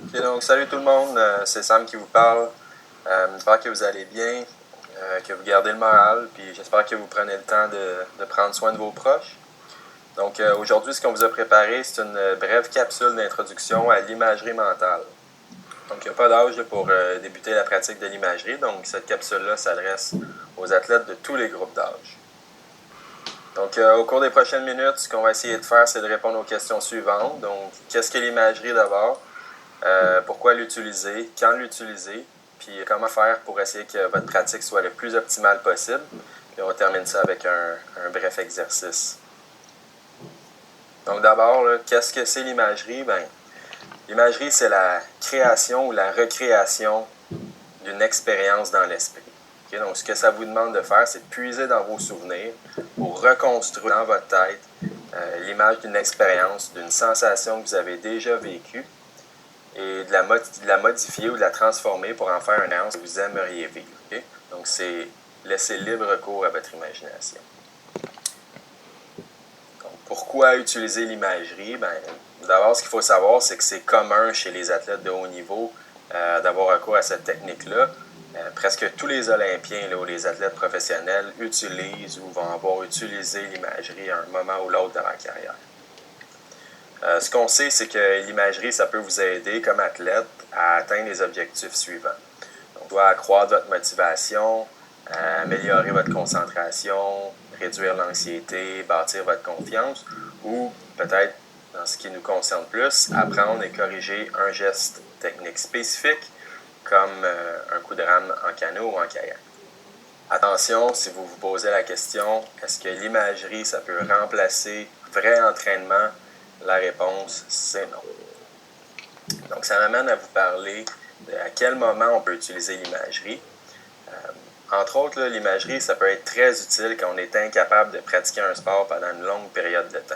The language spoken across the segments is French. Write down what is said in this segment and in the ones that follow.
Ok, donc salut tout le monde, c'est Sam qui vous parle. J'espère que vous allez bien, que vous gardez le moral, puis j'espère que vous prenez le temps de prendre soin de vos proches. Donc aujourd'hui, ce qu'on vous a préparé, c'est une brève capsule d'introduction à l'imagerie mentale. Donc il n'y a pas d'âge pour débuter la pratique de l'imagerie, donc cette capsule-là s'adresse aux athlètes de tous les groupes d'âge. Donc au cours des prochaines minutes, ce qu'on va essayer de faire, c'est de répondre aux questions suivantes. Donc, qu'est-ce que l'imagerie d'abord? Pourquoi l'utiliser, quand l'utiliser, puis comment faire pour essayer que votre pratique soit le plus optimale possible. Puis on termine ça avec un bref exercice. Donc d'abord, qu'est-ce que c'est l'imagerie? L'imagerie, c'est la création ou la recréation d'une expérience dans l'esprit. Okay? Donc ce que ça vous demande de faire, c'est de puiser dans vos souvenirs pour reconstruire dans votre tête l'image d'une expérience, d'une sensation que vous avez déjà vécue, et de la modifier ou de la transformer pour en faire une expérience que vous aimeriez vivre. Okay? Donc, c'est laisser libre cours à votre imagination. Donc, pourquoi utiliser l'imagerie? D'abord, ce qu'il faut savoir, c'est que c'est commun chez les athlètes de haut niveau d'avoir recours à cette technique-là. Presque tous les Olympiens ou les athlètes professionnels utilisent ou vont avoir utilisé l'imagerie à un moment ou l'autre de leur carrière. Ce qu'on sait, c'est que l'imagerie, ça peut vous aider comme athlète à atteindre les objectifs suivants. Donc, soit accroître votre motivation, améliorer votre concentration, réduire l'anxiété, bâtir votre confiance, ou peut-être, dans ce qui nous concerne plus, apprendre et corriger un geste technique spécifique, comme un coup de rame en canot ou en kayak. Attention, si vous vous posez la question, est-ce que l'imagerie, ça peut remplacer vrai entraînement? La réponse, c'est non. Donc, ça m'amène à vous parler de à quel moment on peut utiliser l'imagerie. Entre autres, l'imagerie, ça peut être très utile quand on est incapable de pratiquer un sport pendant une longue période de temps.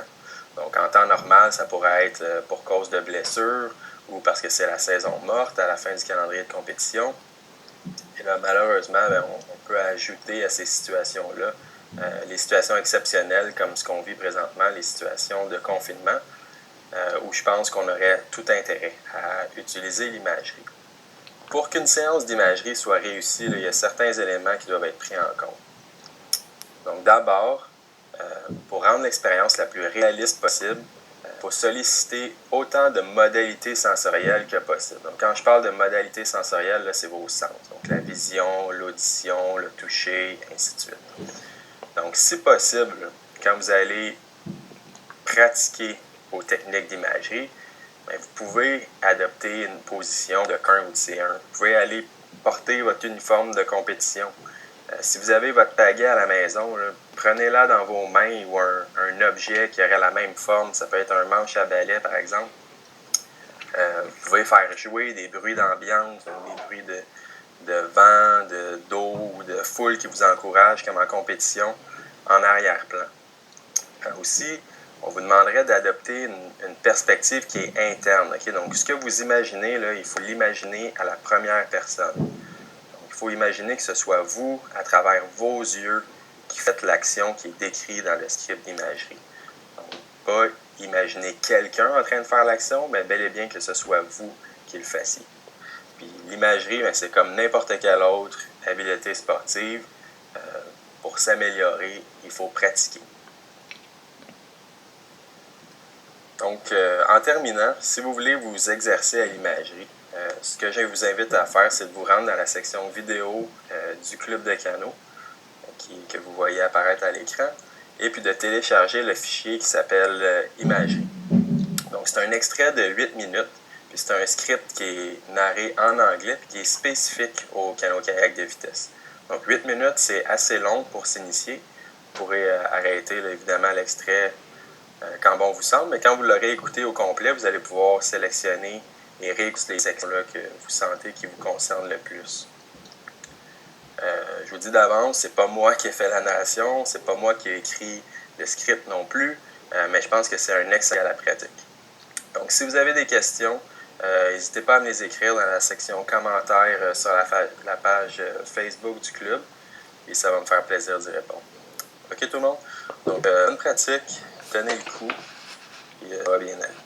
Donc, en temps normal, ça pourrait être pour cause de blessure ou parce que c'est la saison morte à la fin du calendrier de compétition. Et là, malheureusement, on peut ajouter à ces situations-là les situations exceptionnelles comme ce qu'on vit présentement, les situations de confinement, où je pense qu'on aurait tout intérêt à utiliser l'imagerie. Pour qu'une séance d'imagerie soit réussie, il y a certains éléments qui doivent être pris en compte. Donc d'abord, pour rendre l'expérience la plus réaliste possible, il faut solliciter autant de modalités sensorielles que possible. Donc quand je parle de modalités sensorielles, là, c'est vos sens. Donc la vision, l'audition, le toucher, ainsi de suite. Donc si possible, quand vous allez pratiquer vos techniques d'imagerie, vous pouvez adopter une position de 1 ou de C1. Vous pouvez aller porter votre uniforme de compétition. Si vous avez votre pagaie à la maison, prenez-la dans vos mains ou un objet qui aurait la même forme. Ça peut être un manche à balai, par exemple. Vous pouvez faire jouer des bruits d'ambiance, des bruits de vent, d'eau ou de foule qui vous encouragent, comme en compétition, en arrière-plan. Aussi, on vous demanderait d'adopter une perspective qui est interne. Okay? Donc, ce que vous imaginez, là, il faut l'imaginer à la première personne. Donc, il faut imaginer que ce soit vous, à travers vos yeux, qui faites l'action qui est décrite dans le script d'imagerie. Donc, pas imaginer quelqu'un en train de faire l'action, mais bel et bien que ce soit vous qui le fassiez. Puis l'imagerie, c'est comme n'importe quelle autre habileté sportive. Pour s'améliorer, il faut pratiquer. Donc, en terminant, si vous voulez vous exercer à l'imagerie, ce que je vous invite à faire, c'est de vous rendre dans la section vidéo du club de canot que vous voyez apparaître à l'écran, et puis de télécharger le fichier qui s'appelle Imagerie. Donc, c'est un extrait de 8 minutes, puis c'est un script qui est narré en anglais, puis qui est spécifique au canot-kayak de vitesse. Donc, 8 minutes, c'est assez long pour s'initier. Vous pourrez arrêter, là, évidemment, l'extrait quand bon vous semble, mais quand vous l'aurez écouté au complet, vous allez pouvoir sélectionner et réécouter les sections-là que vous sentez qui vous concernent le plus. Je vous dis d'avance, c'est pas moi qui ai fait la narration, c'est pas moi qui ai écrit le script non plus, mais je pense que c'est un excellent à la pratique. Donc, si vous avez des questions, n'hésitez pas à me les écrire dans la section commentaires sur la page Facebook du club, et ça va me faire plaisir d'y répondre. OK tout le monde? Donc, bonne pratique, tenez le coup, et ça va bien aller.